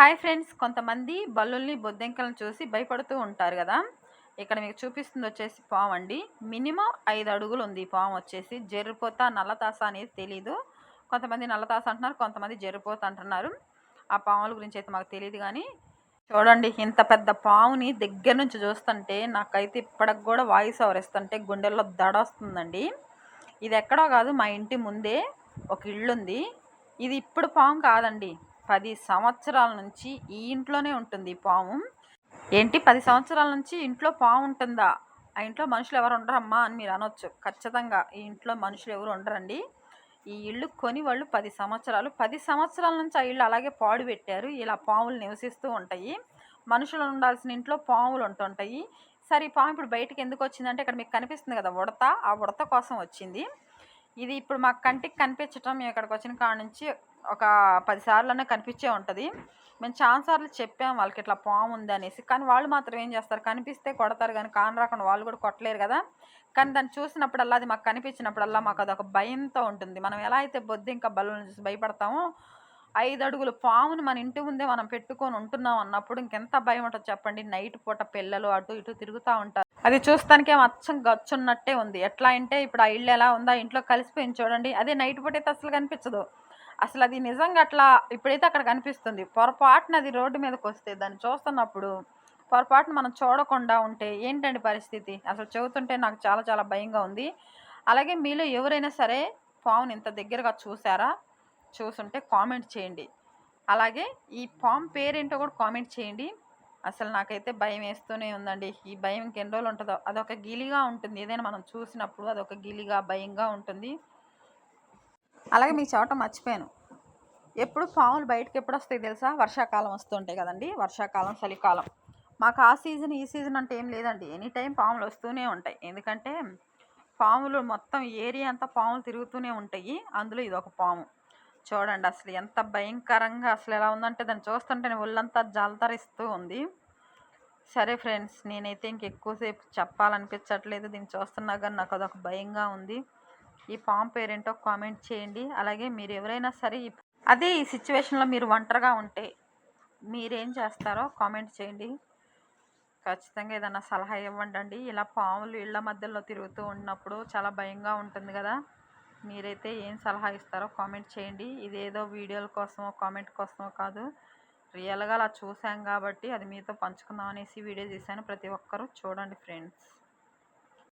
Hi friends, కొంతమంది బల్లుల్ని బొద్దింకలను చూసి భయపడుతూ ఉంటారు కదా. ఇక్కడ మీకు చూపిస్తుంది వచ్చేసి పాము అండి. మినిమం 5 అడుగులు ఉంది ఈ పాము వచ్చేసి. జర్రిపోత నల్లతాస అనేది తెలీదు. కొంతమంది నల్లతాస అంటున్నారు, కొంతమంది జర్రిపోత అంటున్నారు. ఆ పాముల గురించి అయితే మాకు తెలియదు. కానీ చూడండి, ఇంత పెద్ద పాముని దగ్గర నుంచి చూస్తుంటే నాకైతే ఇప్పటికి కూడా వాయిస్ ఓవర్ ఇస్తుంటే గుండెల్లో దడ వస్తుందండి. ఇది ఎక్కడో కాదు, మా ఇంటి ముందే ఒక ఇల్లు ఉంది. ఇది ఇప్పుడు పాము కాదండి, 10 సంవత్సరాల నుంచి ఈ ఇంట్లోనే ఉంటుంది ఈ పాము. ఏంటి 10 సంవత్సరాల నుంచి ఇంట్లో పాము ఉంటుందా? ఆ ఇంట్లో మనుషులు ఎవరు ఉండరమ్మా అని మీరు అనొచ్చు. ఖచ్చితంగా ఈ ఇంట్లో మనుషులు ఎవరు ఉండరండి. ఈ ఇల్లు కొని వాళ్ళు 10 సంవత్సరాలు 10 సంవత్సరాల నుంచి ఆ ఇల్లు అలాగే పాడు పెట్టారు. ఇలా పాములు నివసిస్తూ ఉంటాయి. మనుషులు ఉండాల్సిన ఇంట్లో పాములు ఉంటుంటాయి. సరే, ఈ పాము ఇప్పుడు బయటకు ఎందుకు వచ్చిందంటే ఇక్కడ మీకు కనిపిస్తుంది కదా ఉడత, ఆ ఉడత కోసం వచ్చింది. ఇది ఇప్పుడు మాకు కంటికి కనిపించటం, మేము ఇక్కడికి వచ్చిన కాడ నుంచి ఒక 10 సార్లనే కనిపించే ఉంటుంది. మేము చాలా సార్లు చెప్పాం వాళ్ళకి ఇట్లా పాము ఉంది అనేసి. కానీ వాళ్ళు మాత్రం ఏం చేస్తారు, కనిపిస్తే కొడతారు, కానీ కాని రాకుండా వాళ్ళు కూడా కొట్టలేరు కదా. కానీ దాన్ని చూసినప్పుడల్లా, అది మాకు కనిపించినప్పుడల్లా మాకు అదొక భయంతో ఉంటుంది. మనం ఎలా అయితే బొద్దింక బల్లులను చూసి భయపడతామో, 5 అడుగుల పాముని మన ఇంటి ముందే మనం పెట్టుకొని ఉంటున్నాం అన్నప్పుడు ఇంకెంత భయం ఉంటుంది చెప్పండి. నైట్ పూట పిల్లలు అటు ఇటు తిరుగుతూ ఉంటారు. అది చూస్తానికే అచ్చం గచ్చున్నట్టే ఉంది. ఎట్లా అంటే ఇప్పుడు ఆ ఇల్లు ఎలా ఉందో, ఆ ఇంట్లో కలిసిపోయింది చూడండి. అదే నైట్ పూట అయితే అసలు కనిపించదు. అసలు అది నిజంగా అట్లా ఇప్పుడైతే అక్కడ కనిపిస్తుంది. పొరపాటున అది రోడ్డు మీదకి వస్తే దాన్ని చూస్తున్నప్పుడు పొరపాటున మనం చూడకుండా ఉంటే ఏంటండి పరిస్థితి? అసలు చెబుతుంటే నాకు చాలా చాలా భయంగా ఉంది. అలాగే మీలో ఎవరైనా సరే పాముని ఇంత దగ్గరగా చూసారా? చూసుంటే కామెంట్ చేయండి. అలాగే ఈ పాము పేరేంటో కూడా కామెంట్ చేయండి. అసలు నాకైతే భయం వేస్తూనే ఉందండి. ఈ భయం ఇంకెన్ని రోజులు ఉంటుందో. అదొక గిలిగా ఉంటుంది, ఏదైనా మనం చూసినప్పుడు అదొక గిలిగా భయంగా ఉంటుంది. అలాగే మీకు చెప్పటం మర్చిపోయాను, ఎప్పుడు పాములు బయటకు ఎప్పుడు వస్తాయి తెలుసా? వర్షాకాలం వస్తుంటాయి కదండి, వర్షాకాలం చలికాలం. మాకు ఆ సీజన్ ఈ సీజన్ అంటే ఏం లేదండి, ఎనీ టైం పాములు వస్తూనే ఉంటాయి. ఎందుకంటే పాములు మొత్తం ఏరియా అంతా పాములు తిరుగుతూనే ఉంటాయి. అందులో ఇది ఒక పాము. చూడండి అసలు ఎంత భయంకరంగా అసలు ఎలా ఉందంటే దాన్ని చూస్తుంటే ఒళ్ళంతా జలతరిస్తూ ఉంది. సరే ఫ్రెండ్స్, నేనైతే ఇంకెక్కువసేపు చెప్పాలనిపించట్లేదు. దీన్ని చూస్తున్నా కానీ నాకు అదొక భయంగా ఉంది. ఈ పాము పేరేంటో కామెంట్ చేయండి. అలాగే మీరు ఎవరైనా సరే అదే ఈ సిచ్యువేషన్లో మీరు ఒంటరిగా ఉంటే మీరేం చేస్తారో కామెంట్ చేయండి. ఖచ్చితంగా ఏదైనా సలహా ఇవ్వండి. ఇలా పాములు ఇళ్ళ మధ్యలో తిరుగుతూ ఉన్నప్పుడు చాలా భయంగా ఉంటుంది కదా. మీరైతే ఏం సలహా ఇస్తారో కామెంట్ చేయండి. ఇదేదో వీడియోల కోసమో కామెంట్ కోసమో కాదు, రియల్గా అలా చూసాం కాబట్టి అది మీతో పంచుకుందాం అనేసి వీడియో చేశాను. ప్రతి ఒక్కరూ చూడండి ఫ్రెండ్స్.